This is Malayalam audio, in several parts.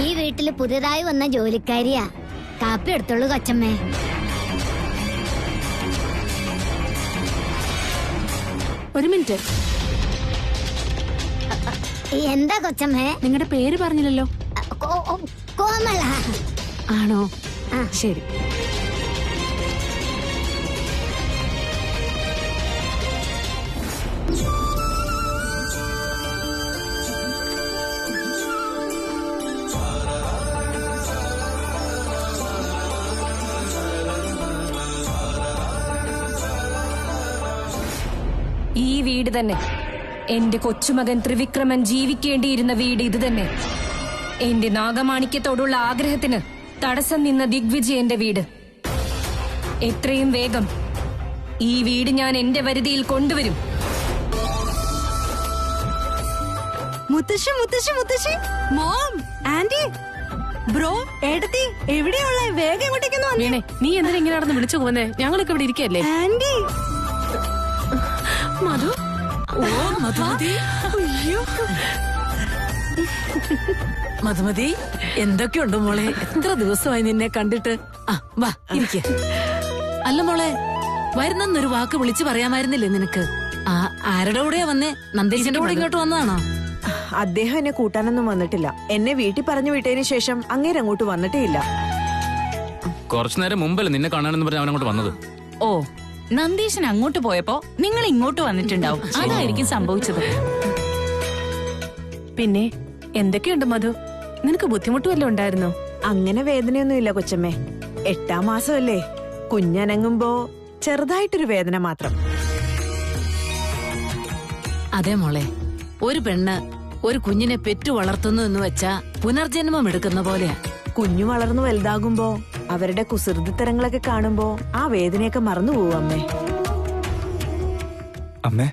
ഈ വീട്ടില് പുതിയതായി വന്ന ജോലിക്കാരിയാ. കാപ്പി എടുത്തോളൂ കൊച്ചമ്മേ. ഒരു മിനിറ്റ്. എന്താ കൊച്ചമ്മേ? നിങ്ങളുടെ പേര് പറഞ്ഞില്ലല്ലോ. കോമള. ആണോ? ശരി. ഈ വീട് തന്നെ എന്റെ കൊച്ചുമകൻ ത്രിവിക്രമൻ ജീവിക്കേണ്ടിയിരുന്ന വീട് ഇത് തന്നെ. എന്റെ നാഗമാണിക്യത്തോടുള്ള ആഗ്രഹത്തിന് തടസ്സം നിന്ന ദിഗ്വിജയന്റെ വീട്. എത്രയും വേഗം ഈ വീട് ഞാൻ എന്റെ വരുതിയിൽ കൊണ്ടുവരും. മുത്തശ്ശി മുത്തശ്ശി മുത്തശ്ശി, മോം, ആന്റി, ബ്രോ, ഏട്ടത്തി, എവിടെയുള്ള? വേഗം ഇങ്ങോട്ടേക്കൊന്ന് വന്നേ. വീണേ, നീ എന്തിനാ ഇങ്ങനെ നടന്ന് വിളിച്ചു പോകുന്നേ? ഞങ്ങളൊക്കെ ഇവിടെ ഇരിക്കല്ലേ. ആന്റി. മധു, ഓ മധുമതി, അയ്യോ മധുമതി, എന്തൊക്കെയുണ്ട് മോളെ? എത്ര ദിവസമായി നിന്നെ കണ്ടിട്ട്. ആ വാ ഇരിക്ക. അല്ല മോളെ, വരുന്നൊരു വാക്ക് വിളിച്ചു പറയാമായിരുന്നില്ലേ നിനക്ക്? ആരുടെ കൂടെയാ വന്നേ? നന്ദേശന്റെ കൂടെ ഇങ്ങോട്ട് വന്നതാണോ? അദ്ദേഹം എന്നെ കൂട്ടാനൊന്നും വന്നിട്ടില്ല. എന്നെ വീട്ടിൽ പറഞ്ഞു വിട്ടതിന് ശേഷം അങ്ങേര് അങ്ങോട്ട് വന്നിട്ടേ ഇല്ല. കുറച്ചു നേരം മുമ്പല്ലേ നിന്നെ കാണാനെന്ന് പറഞ്ഞ് അവനങ്ങോട്ട് വന്നത്. ഓ, നന്ദീശൻ അങ്ങോട്ട് പോയപ്പോ നിങ്ങൾ ഇങ്ങോട്ട് വന്നിട്ടുണ്ടാവും. അതായിരിക്കും സംഭവിച്ചത്. പിന്നെ എന്തൊക്കെയുണ്ട് മധു? നിനക്ക് ബുദ്ധിമുട്ട് വല്ലതും ഉണ്ടായിരുന്നോ? അങ്ങനെ വേദനയൊന്നുമില്ല കൊച്ചമ്മേ. 8ാം മാസമല്ലേ, കുഞ്ഞനങ്ങുമ്പോ ചെറുതായിട്ടൊരു വേദന മാത്രം. അതെ മോളെ, ഒരു പെണ്ണ് ഒരു കുഞ്ഞിനെ പെറ്റു വളർത്തുന്നു എന്ന് വെച്ചാ പുനർജന്മം എടുക്കുന്ന പോലെയാ. കുഞ്ഞു വളർന്നു വലുതാകുമ്പോ അവരുടെ കുസൃതിത്തരങ്ങളൊക്കെ കാണുമ്പോ ആ വേദനയൊക്കെ മറന്നു പോവും അമ്മേ. അമ്മേ,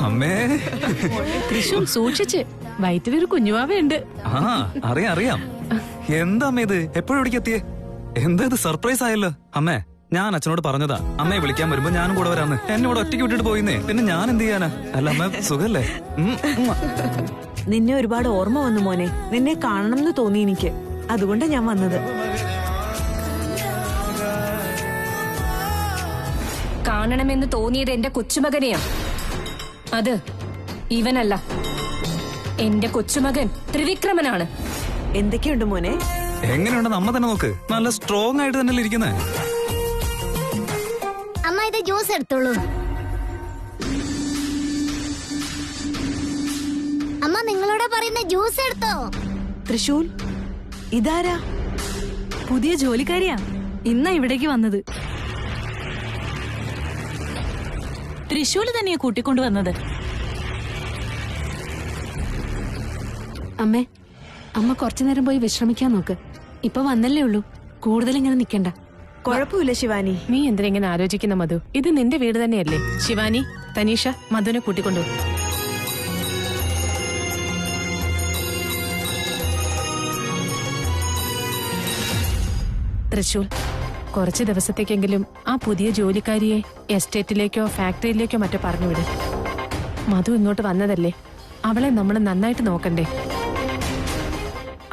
അമ്മേ, തൃശൂർ സൂക്ഷിച്ച്, വയറ്റിലൊരു കുഞ്ഞുവാവയുണ്ട്. ആ അറിയാം അറിയാം. എന്താ അമ്മ ഇത്? എപ്പോഴും ഇവിടേക്ക് എത്തിയേ? എന്താ ഇത്? സർപ്രൈസ് ആയല്ലോ. അമ്മേ, ഞാൻ അച്ഛനോട് പറഞ്ഞതാ അമ്മയെ വിളിക്കാൻ വരുമ്പോ ഞാനും കൂടെ വരാന്ന്. എന്നെ ഇവിടെ ഒറ്റയ്ക്ക് വിട്ടിട്ട് പോയിന്നേ. പിന്നെ ഞാൻ എന്ത് ചെയ്യാനാ? അല്ല അമ്മ സുഖല്ലേ? നിന്നെ ഒരുപാട് ഓർമ്മ വന്നു മോനെ. നിന്നെ കാണണം എന്ന് തോന്നി എനിക്ക്. അതുകൊണ്ടാ ഞാൻ വന്നത്. കാണണമെന്ന് തോന്നിയത് എന്റെ കൊച്ചുമകനെയാ. അത് ഇവനല്ല. എന്റെ കൊച്ചുമകൻ ത്രിവിക്രമനാണ്. എന്തൊക്കെയുണ്ട് മോനെ? എങ്ങനെയുണ്ടെന്ന് അമ്മ തന്നെ നോക്ക്. നല്ല സ്ട്രോങ് ആയിട്ട് തന്നെ ഇരിക്കുന്നേ. അമ്മ ഇത് ജ്യൂസ് എടുത്തോളൂ. അമ്മ നിങ്ങളോട് പറയുന്ന ജ്യൂസ് എടുത്തോ. തൃശൂൽ, ഇതാരാ? പുതിയ ജോലിക്കാരിയാ. ഇന്നാ ഇവിടേക്ക് വന്നത്. തൃശ്ശൂല് തന്നെയാ കൂട്ടിക്കൊണ്ടുവന്നത്. അമ്മേ, അമ്മ കുറച്ചു നേരം പോയി വിശ്രമിക്കാൻ നോക്ക്. ഇപ്പൊ വന്നല്ലേ ഉള്ളൂ, കൂടുതൽ ഇങ്ങനെ നിക്കണ്ട. കുഴപ്പമില്ല ശിവാനി. നീ എന്തിനാ ഇങ്ങനെ ആലോചിക്കുന്ന മധു? ഇത് നിന്റെ വീട് തന്നെയല്ലേ. ശിവാനി, തനീഷ, മധുവിനെ കൂട്ടിക്കൊണ്ടു. തൃശൂർ, കുറച്ച് ദിവസത്തേക്കെങ്കിലും ആ പുതിയ ജോലിക്കാരിയെ എസ്റ്റേറ്റിലേക്കോ ഫാക്ടറിയിലേക്കോ മറ്റോ പറഞ്ഞുവിടും. മധു ഇങ്ങോട്ട് വന്നതല്ലേ, അവളെ നമ്മൾ നന്നായിട്ട് നോക്കണ്ടേ?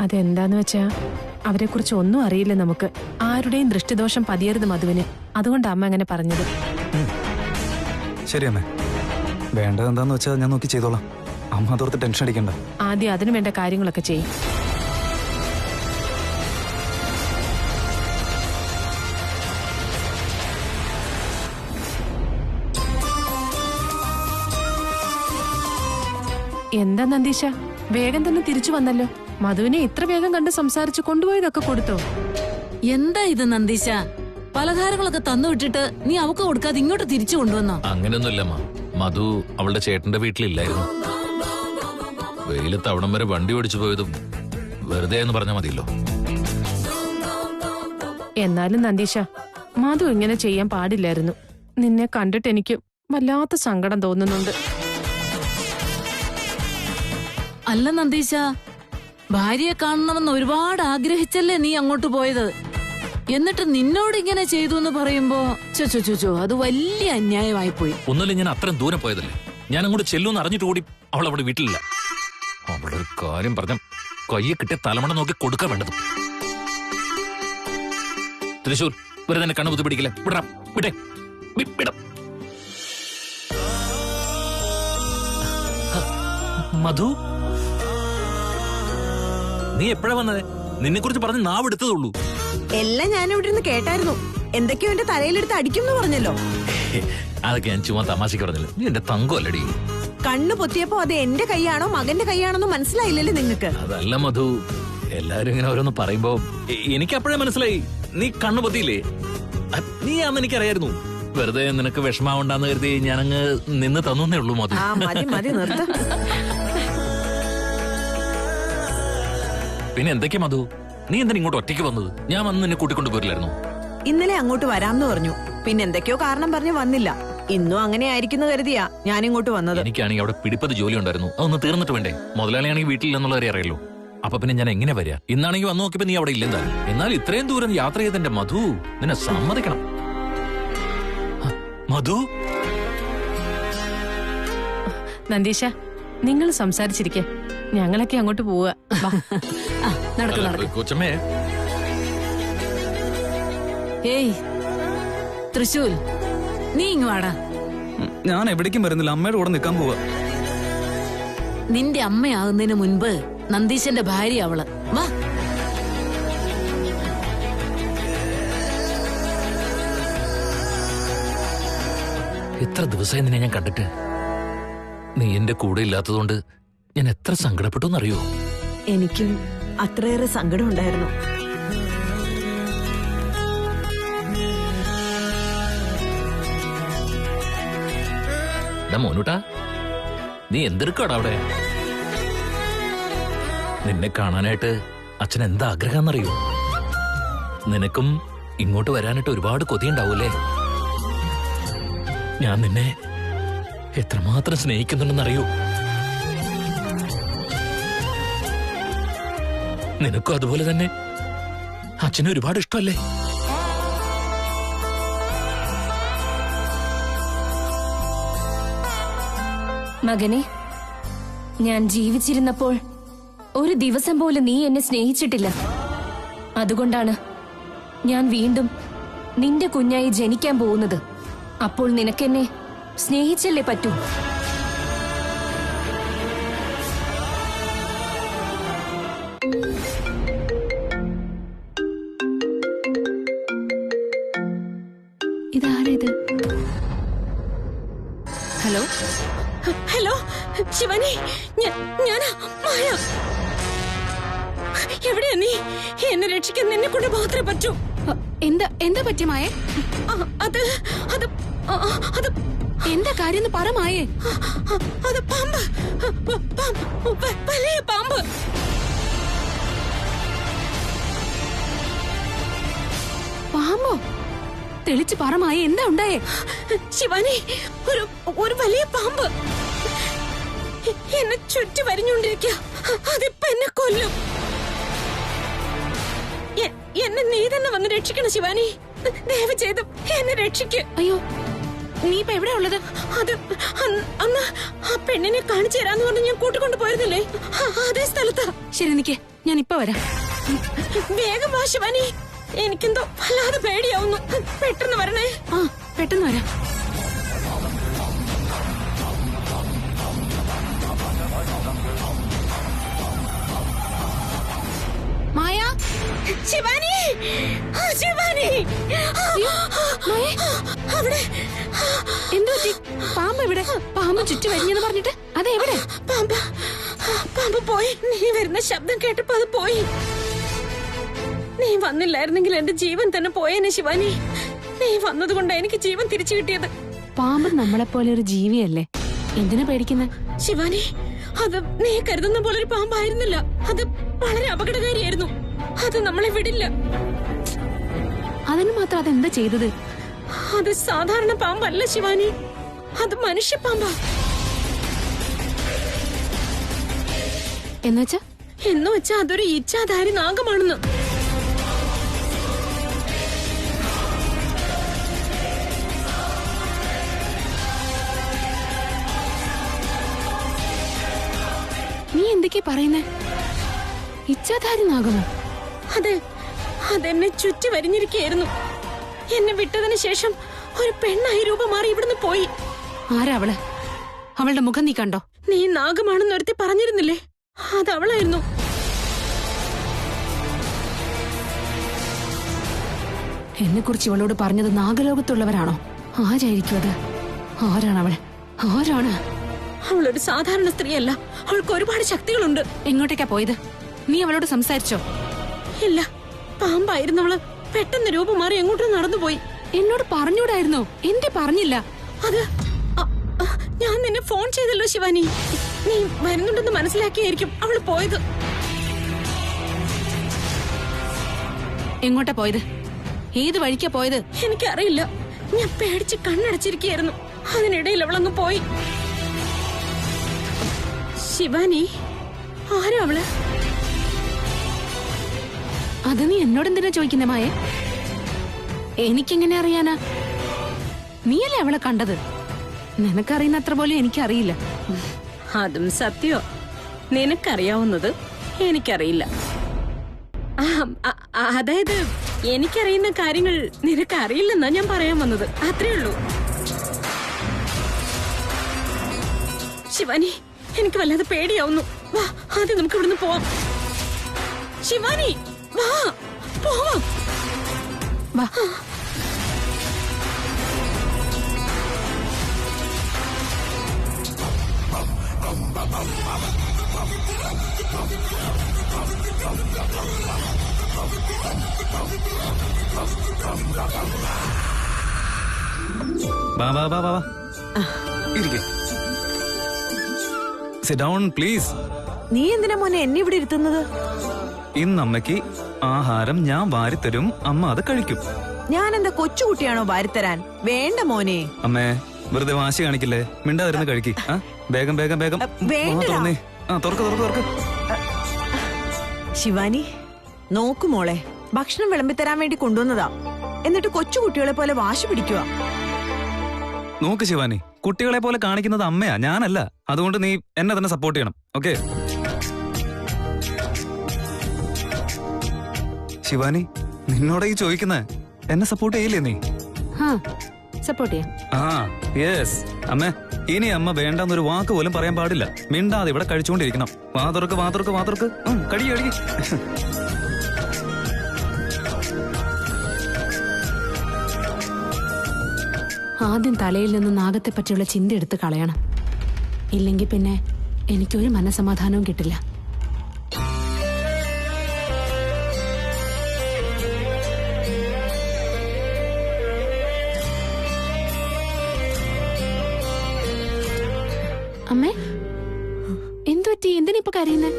അതെന്താന്ന് വെച്ചാ അവരെ കുറിച്ച് ഒന്നും അറിയില്ല നമുക്ക്. ആരുടെയും ദൃഷ്ടിദോഷം പതിയരുത് മധുവിന്. അതുകൊണ്ട് അമ്മ അങ്ങനെ പറഞ്ഞത്. ശരി അമ്മേ, വേണ്ടത് എന്താന്ന് വെച്ചാൽ ഞാൻ നോക്കി ചെയ്തോളാം. അമ്മ അതോർത്ത് ടെൻഷൻ അടിക്കണ്ട. ആദ്യം അതിനു വേണ്ട കാര്യങ്ങളൊക്കെ ചെയ്യും. എന്താ നന്ദീശ, വേഗം തന്നെ തിരിച്ചു വന്നല്ലോ. മധുവിനെ ഇത്ര വേഗം കണ്ട് സംസാരിച്ച് കൊണ്ടുപോയതൊക്കെ കൊടുത്തോ? എന്താ ഇത് നന്ദീശ? പലഹാരങ്ങളൊക്കെ തന്നു വിട്ടിട്ട് നീ അവക്ക് കൊടുക്കാതെ ഇങ്ങോട്ട് തിരിച്ചു കൊണ്ടുവന്നോ? അങ്ങനെയൊന്നുമില്ലമ്മ. മധു അവളുടെ ചേട്ടന്റെ വീട്ടിലില്ലായിരുന്നു. വെയിലത്ത് അവിടം വരെ വണ്ടി ഓടിച്ചു പോയതും വെറുതെ എന്ന് പറഞ്ഞാൽ മതിയല്ലോ. എന്നാലും നന്ദീശ, മധു ഇങ്ങനെ ചെയ്യാൻ പാടില്ലായിരുന്നു. നിന്നെ കണ്ടിട്ട് എനിക്ക് വല്ലാത്ത സങ്കടം തോന്നുന്നുണ്ട്. അല്ല നന്ദീശ, ഭാര്യയെ കാണണമെന്ന് ഒരുപാട് ആഗ്രഹിച്ചല്ലേ നീ അങ്ങോട്ട് പോയത്. എന്നിട്ട് നിന്നോട് ഇങ്ങനെ ചെയ്തു എന്ന് പറയുമ്പോ ചോ അത് വലിയ അന്യായമായി പോയി. ഒന്നുമില്ല, ഞാൻ അത്രയും ദൂരം പോയതല്ലേ. ഞാൻ അങ്ങോട്ട് ചെല്ലുമെന്ന് അറിഞ്ഞിട്ട് കൂടി അവൾ അവിടെ വീട്ടിലില്ല. അവളുടെ ഒരു കാര്യം പറഞ്ഞ കയ്യെ കിട്ടിയ തലമണ നോക്കി കൊടുക്കാൻ വേണ്ടത്. തൃശൂർ വെറുതെ തന്നെ കണ്ണു കുത്തി പിടിക്കില്ല. വിടാം, വിടേ, വിടാം. മധു, നീ എപ്പോഴാ വന്നത്? നിന്നെ കുറിച്ച് പറഞ്ഞ് നാവ് എടുത്തതുള്ളൂ. എല്ലാം ഞാൻ ഇവിടെ നിന്ന് കേട്ടായിരുന്നു. എന്തൊക്കെയോ എന്റെ തലയിലെടുത്ത് അടിക്കും പറഞ്ഞല്ലോ. അതൊക്കെ ഞാൻ ചുമ്മാ തമാശക്ക് പറഞ്ഞില്ല. നീ എന്റെ തങ്കമല്ലടി. കണ്ണു പൊത്തിയപ്പോ അത് എന്റെ കൈയാണോ മകന്റെ കൈയാണോന്ന് മനസ്സിലായില്ലല്ലേ നിങ്ങക്ക്? അതല്ല മധു, എല്ലാരും ഇങ്ങനെ ഓരോന്ന് പറയുമ്പോ എനിക്ക് അപ്പോഴേ മനസ്സിലായി നീ കണ്ണു പൊത്തിയില്ലേ. നീ ആന്ന് എനിക്കറിയായിരുന്നു. വെറുതെ നിനക്ക് വിഷമാവണ്ടെന്ന് കരുതി ഞാനങ്ങ് നിന്ന് തന്നേ ഉള്ളൂ മധു. മതി നിർത്ത. പിന്നെ എന്തൊക്കെയാ മധു, നീ എന്തിനാ ഇങ്ങോട്ട് ഒറ്റയ്ക്ക് വന്നത്? ഞാൻ വന്ന് നിന്നെ കൂട്ടിക്കൊണ്ട് പോരില്ലായിരുന്നു? ഇന്നലെ അങ്ങോട്ട് വരാമെന്ന് പറഞ്ഞു. പിന്നെ എന്തൊക്കെയോ കാരണം പറഞ്ഞു വന്നില്ല. ഇന്നും അങ്ങനെ ആയിരിക്കുന്നു കരുതിയാ ഞാൻ ഇങ്ങോട്ട് വന്നത്. എനിക്കാണെങ്കിൽ അവിടെ പിടിപ്പത് ജോലി ഉണ്ടായിരുന്നു. അതൊന്ന് തീർന്നിട്ട് വേണ്ടേ? മുതലാളിയാണെങ്കിൽ വീട്ടിൽ എന്നുള്ളവരെ അറിയല്ലോ. അപ്പൊ പിന്നെ ഞാൻ എങ്ങനെ വരിക? ഇന്നാണെങ്കിൽ വന്നു നോക്കിയപ്പോ നീ അവിടെ ഇല്ലെന്താ. എന്നാൽ ഇത്രയും ദൂരം യാത്ര ചെയ്തെന്റെ മധു, നിന്നെ സമ്മതിക്കണം. മധു, നന്ദീശ, നിങ്ങൾ സംസാരിച്ചിരിക്കെ, ഞങ്ങളൊക്കെ അങ്ങോട്ട് പോവുക. കൊച്ചമ്മേ. ഏയ് തൃശൂൽ, നീ ഇങ്ങ് വാടാ. ഞാൻ എവിടേക്കും വരുന്നില്ല, അമ്മയുടെ കൂടെ നിൽക്കാൻ പോവാ. നിന്റെ അമ്മയാകുന്നതിന് മുൻപ് നന്ദീശന്റെ ഭാര്യ അവള്. വാ. എത്ര ദിവസമായി നിന്നെ ഞാൻ കണ്ടിട്ട്. നീ എന്റെ കൂടെ ഇല്ലാത്തതുകൊണ്ട് ഞാൻ എത്ര സങ്കടപ്പെട്ടു എന്നറിയോ? എനിക്കും അത്രയേറെ സങ്കടം ഉണ്ടായിരുന്നു. മോനൂട്ടാ, നീ എന്തെടുക്കാടാ അവിടെ? നിന്നെ കാണാനായിട്ട് അച്ഛൻ എന്താ ആഗ്രഹമെന്നറിയോ? നിനക്കും ഇങ്ങോട്ട് വരാനായിട്ട് ഒരുപാട് കൊതിയുണ്ടാവൂലേ? ഞാൻ നിന്നെ എത്രമാത്രം സ്നേഹിക്കുന്നുണ്ടെന്നറിയോ? നിനക്കും അതുപോലെ തന്നെ അച്ഛനെ ഒരുപാട് ഇഷ്ടമല്ലേ? മകനെ, ഞാൻ ജീവിച്ചിരുന്നപ്പോൾ ഒരു ദിവസം പോലും നീ എന്നെ സ്നേഹിച്ചിട്ടില്ല. അതുകൊണ്ടാണ് ഞാൻ വീണ്ടും നിന്റെ കുഞ്ഞായി ജനിക്കാൻ പോകുന്നത്. അപ്പോൾ നിനക്കെന്നെ സ്നേഹിച്ചല്ലേ പറ്റൂ. ഇതാരത്? ഹലോ ഹലോ ശിവാനി, ഞാനാ മായ. എവിടെയാ നീ? എന്നെ രക്ഷിക്കാൻ നിന്നെ കൊണ്ട് മാത്രമേ പറ്റൂ. എന്താ പറ്റിയ മായേ? അത് എന്താ കാര്യം പറ മായേ. അത് പാമ്പ്, വലിയ പാമ്പ്. പാമ്പോ? തെളിച്ചു പറ മായേ, എന്താ ഉണ്ടായേ? ശിവാനി, ഒരു വലിയ പാമ്പ് എന്നെ ചുറ്റി വരിഞ്ഞോണ്ടിരിക്കുക. അതിപ്പോ എന്നെ കൊല്ലും. എന്നെ നീ തന്നെ വന്ന് രക്ഷിക്കണം ശിവാനി. ദയവ് ചെയ്ത് എന്നെ രക്ഷിക്ക്. അയ്യോ, നീ ഇപ്പൊ എവിടെയാ ഉള്ളത്? അത് അന്ന് ആ പെണ്ണിനെ കാണിച്ചു തരാന്ന് പറഞ്ഞ് ഞാൻ കൂട്ടിക്കൊണ്ട് പോയിരുന്നില്ലേ, അതേ സ്ഥലത്താ. ശരി, നിക്ക്, ഞാൻ ഇപ്പൊ വരാം. വേഗം വാ ശിവാനി. എനിക്കെന്തോ വല്ലാതെ പേടിയാവുന്നു. പെട്ടെന്ന് വരണേ. ആ, പെട്ടെന്ന് വരാം. മായ, ശിവാനി, ശിവാനി, അവിടെ എന്തു പറ്റി? പാമ്പ് എവിടെ? പാമ്പ് ചുറ്റി വരിഞ്ഞെന്ന് പറഞ്ഞിട്ട് അതെവിടെ? പാമ്പ് പോയി. നീ വരുന്ന ശബ്ദം കേട്ടപ്പോ അത് പോയി. നീ വന്നില്ലായിരുന്നെങ്കിൽ എന്റെ ജീവൻ തന്നെ പോയേനെ ശിവാനി. നീ വന്നതുകൊണ്ടാ എനിക്ക് ജീവൻ തിരിച്ചു കിട്ടിയത്. പാമ്പ് നമ്മളെപ്പോലെ ഒരു ജീവിയല്ലേ, എന്തിനാ പേടിക്കുന്നത്? ശിവാനി, അത് നീ കരുതുന്ന പോലെ ഒരു പാമ്പായിരുന്നില്ല. അത് വളരെ അപകടകാരിയായിരുന്നു. അത് നമ്മളെ വിടില്ല. അതിന് മാത്രം അതെന്താ ചെയ്തത്? അത് സാധാരണ പാമ്പല്ല ശിവാനി, അത് മനുഷ്യ പാമ്പാ. എന്നുവെച്ചാ എന്ന് വെച്ചാ അതൊരു ഇച്ഛാധാരി നാഗമാണെന്ന്. നീ എന്തൊക്കെയാ പറയുന്നേ? ഇച്ഛാധാരി നാഗമോ? അതെ, അതെന്നെ ചുറ്റി വരിഞ്ഞിരിക്കുകയായിരുന്നു. എന്നെ വിട്ടതിന് ശേഷം ഒരു പെണ്ണായി രൂപം മാറി ഇവിടുന്ന് പോയി. ആരാ അവള്? അവളുടെ മുഖം നീ കണ്ടോ? നീ നാഗമാണെന്ന് ഒരുത്തി പറഞ്ഞിരുന്നില്ലേ, അതവളായിരുന്നു. എന്നെ കുറിച്ച് ഇവളോട് പറഞ്ഞത് നാഗലോകത്തുള്ളവരാണോ? ആരായിരിക്കും അത്? ആരാണ് അവൾ? ആരാണ്? അവളൊരു സാധാരണ സ്ത്രീയല്ല, അവൾക്ക് ഒരുപാട് ശക്തികളുണ്ട്. എങ്ങോട്ടേക്കാ പോയത്? നീ അവളോട് സംസാരിച്ചോ? ഇല്ല, പാമ്പായിരുന്നവള് പെട്ടെന്ന് രൂപം മാറി എങ്ങോട്ടും നടന്നുപോയി. എന്നോട് പറഞ്ഞൂടായിരുന്നോ? എന്തേ പറഞ്ഞില്ല? അത് ഞാൻ നിന്നെ ഫോൺ ചെയ്തല്ലോ ശിവാനി. നീ വരുന്നുണ്ടെന്ന് മനസ്സിലാക്കിയായിരിക്കും അവള് പോയത്. എങ്ങോട്ടാ പോയത്? ഏത് വഴിക്കാ പോയത്? എനിക്കറിയില്ല, ഞാൻ പേടിച്ച് കണ്ണടച്ചിരിക്കുകയായിരുന്നു. അതിനിടയിൽ അവളങ്ങ് പോയി. ശിവാനി, ആരാ അവള്? അത് നീ എന്നോടെന്തിനാ ചോദിക്കുന്നേ മായേ? എനിക്കെങ്ങനെ അറിയാനാ? നീയല്ലേ അവളെ കണ്ടത്? നിനക്കറിയുന്ന അത്ര പോലും എനിക്കറിയില്ല. അതും സത്യോ, നിനക്കറിയാവുന്നത് എനിക്കറിയില്ല. അതായത് എനിക്കറിയുന്ന കാര്യങ്ങൾ നിനക്കറിയില്ലെന്നാ ഞാൻ പറയാൻ വന്നത്, അത്രേ ഉള്ളൂ. ശിവാനി, എനിക്ക് വല്ലാതെ പേടിയാവുന്നു. വാ, ആദ്യം നമുക്ക് ഇവിടുന്ന് പോവാം. ശിവാനി, വാ, പോവാം. വാ. വാ വാ വാ വാ വാ. ഇരിക്ക്. Sit down, please. നീ എന്തിനാ മോനെ എന്നെ ഇവിടെ ഇരുത്തുന്നത്? ഇന്ന് അമ്മയ്ക്ക് ആഹാരം ഞാൻ വാരിത്തരും, അമ്മ അത് കഴിക്കും. ഞാൻ എന്താ കൊച്ചുകുട്ടിയാണോ വാരിത്തരാൻ? വേണ്ട മോനെ. അമ്മേ, വെറുതെ വാശി കാണിക്കില്ലേ? മിണ്ടാതിരുന്ന് കഴിക്ക്. വേഗം വേഗം വേഗം. വേണ്ടടാ. തുറക്ക്. ശിവാനി, നോക്കു മോളെ, ഭക്ഷണം വിളമ്പിത്തരാൻ വേണ്ടി കൊണ്ടുവന്നതാ. എന്നിട്ട് കൊച്ചുകുട്ടികളെ പോലെ വാശി പിടിക്കുക. നോക്ക് ശിവാനി, കുട്ടികളെ പോലെ കാണിക്കുന്നത് അമ്മയാ, ഞാനല്ല. അതുകൊണ്ട് നീ എന്നെ തന്നെ സപ്പോർട്ട് ചെയ്യണം, ഓക്കെ? ശിവാനി, നിന്നോട് ഈ ചോദിക്കുന്ന എന്നെ സപ്പോർട്ട് ചെയ്യില്ലേ നീ? സപ്പോർട്ട് ചെയ്യാം. യെസ് അമ്മേ. ഇനി അമ്മ വേണ്ടെന്നൊരു വാക്ക് പോലും പറയാൻ പാടില്ല. മിണ്ടാതെ ഇവിടെ കഴിച്ചുകൊണ്ടിരിക്കണം. വാ തുറക്ക്. കടി. ആദ്യം തലയിൽ നിന്ന് നാഗത്തെ പറ്റിയുള്ള ചിന്ത എടുത്ത് കളയണം. ഇല്ലെങ്കിൽ പിന്നെ എനിക്കൊരു മനസമാധാനവും കിട്ടില്ല. അമ്മേ, എന്തുപറ്റി? എന്തിനിപ്പൊ കരയുന്നേ?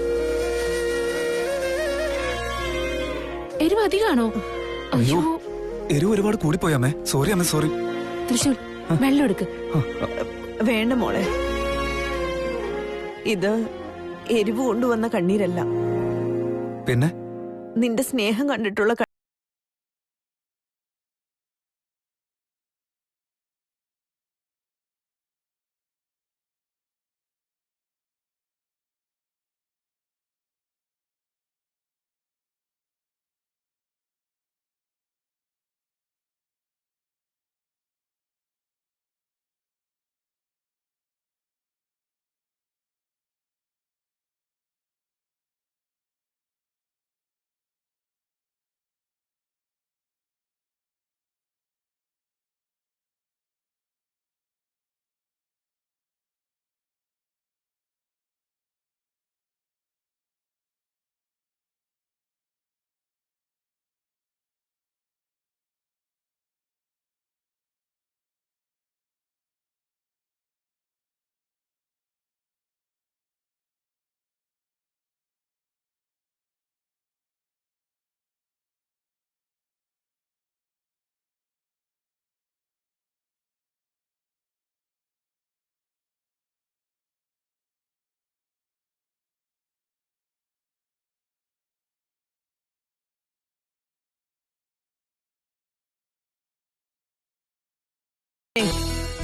എരിവ് അധികമാണോ? അയ്യോ, എരിവ് ഒരുപാട് കൂടിപ്പോയി അമ്മേ. സോറി അമ്മേ, സോറി. തൃശ്ശൂർ, വെള്ളം എടുക്ക്. വേണ്ട മോളെ, ഇത് എരിവ് കൊണ്ടുവന്ന കണ്ണീരല്ല, പിന്നെ നിന്റെ സ്നേഹം കണ്ടിട്ടുള്ള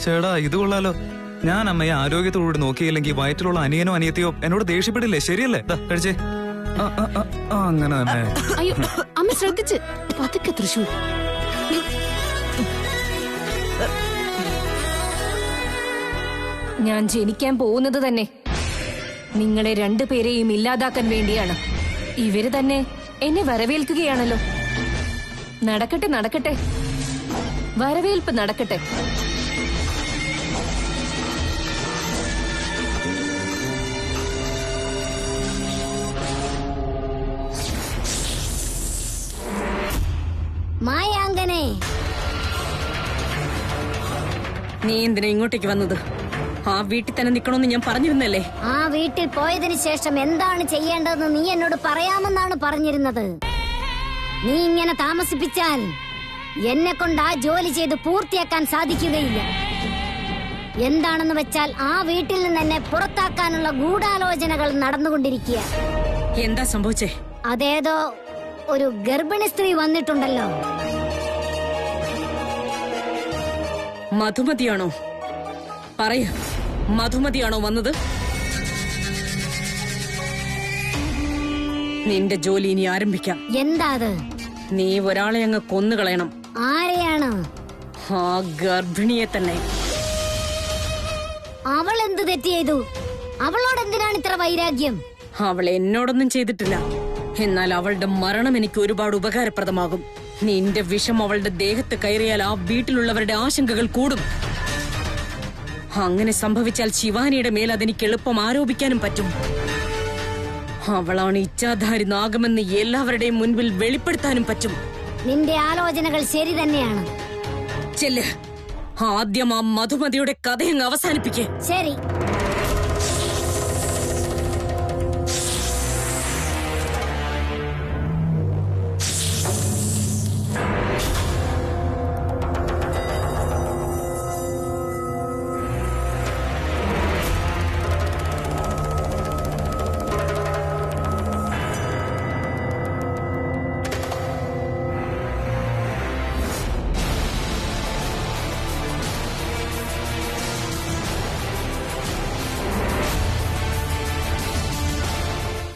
ചേടാ ഇത് കൊള്ളാലോ. ഞാൻ അമ്മയെ ആരോഗ്യത്തോടുകൂടി നോക്കിയില്ലെങ്കിൽ വയറ്റിലുള്ള അനിയനോ അനിയത്തിയോ എന്നോട് ദേഷ്യപ്പെടില്ലേ? ശരിയല്ലേ? കഴിച്ചേ. അങ്ങനെ തന്നെ. അയ്യോ അമ്മ ശ്രദ്ധിച്ച് പതുക്കെ തൃശൂർ. ഞാൻ ജനിക്കാൻ പോകുന്നത് തന്നെ നിങ്ങളെ രണ്ടുപേരെയും ഇല്ലാതാക്കാൻ വേണ്ടിയാണ്. ഇവര് തന്നെ എന്നെ വരവേൽക്കുകയാണല്ലോ. നടക്കട്ടെ നടക്കട്ടെ, വരവേൽപ്പ് നടക്കട്ടെ. മായാങ്കനെ, നീ എന്തിനാ ഇങ്ങോട്ടേക്ക് വന്നത്? ആ വീട്ടിൽ തന്നെ നിക്കണമെന്ന് ഞാൻ പറഞ്ഞിരുന്നല്ലേ? ആ വീട്ടിൽ പോയതിനു ശേഷം എന്താണ് ചെയ്യേണ്ടതെന്ന് നീ എന്നോട് പറയാമെന്നാണ് പറഞ്ഞിരുന്നത്. നീ ഇങ്ങനെ താമസിപ്പിച്ചാൽ എന്നെ കൊണ്ട് ആ ജോലി ചെയ്ത് പൂർത്തിയാക്കാൻ സാധിക്കുകയില്ല. എന്താണെന്ന് വെച്ചാൽ ആ വീട്ടിൽ നിന്ന് എന്നെ പുറത്താക്കാനുള്ള ഗൂഢാലോചനകൾ നടന്നുകൊണ്ടിരിക്കുക. എന്താ സംഭവിച്ചേ? അതേതോ ഒരു ഗർഭിണി സ്ത്രീ വന്നിട്ടുണ്ടല്ലോ. മധുമതിയാണോ? പറയ, മധുമതിയാണോ വന്നത്? നിന്റെ ജോലി ഇനി ആരംഭിക്കാം. എന്താ അത്? നീ ഒരാളെ അങ്ങ് കൊന്നുകളയണം. ആരെയാണ്? ആ ഗർഭിണിയെ തന്നെ. അവൾ എന്ത് തെറ്റ് ചെയ്തു? അവളോട് എന്തിനാണ് ഇത്ര വൈരാഗ്യം? അവൾ എന്നോടൊന്നും ചെയ്തിട്ടില്ല. എന്നാൽ അവളുടെ മരണം എനിക്ക് ഒരുപാട് ഉപകാരപ്രദമാകും. നിന്റെ വിഷം അവളുടെ ദേഹത്ത് കയറിയാൽ ആ വീട്ടിലുള്ളവരുടെ ആശങ്കകൾ കൂടും. അങ്ങനെ സംഭവിച്ചാൽ ശിവാനിയുടെ മേൽ അതെനിക്ക് എളുപ്പം ആരോപിക്കാനും പറ്റും. അവളാണ് ഇച്ഛാധാരി നാഗമെന്ന് എല്ലാവരുടെയും മുൻപിൽ വെളിപ്പെടുത്താനും പറ്റും. നിന്റെ ആലോചനകൾ ശരി തന്നെയാണ്. ചെല്ല്, ആദ്യം ആ മധുമതിയുടെ കഥയങ്ങ് അവസാനിപ്പിക്കേ. ശരി.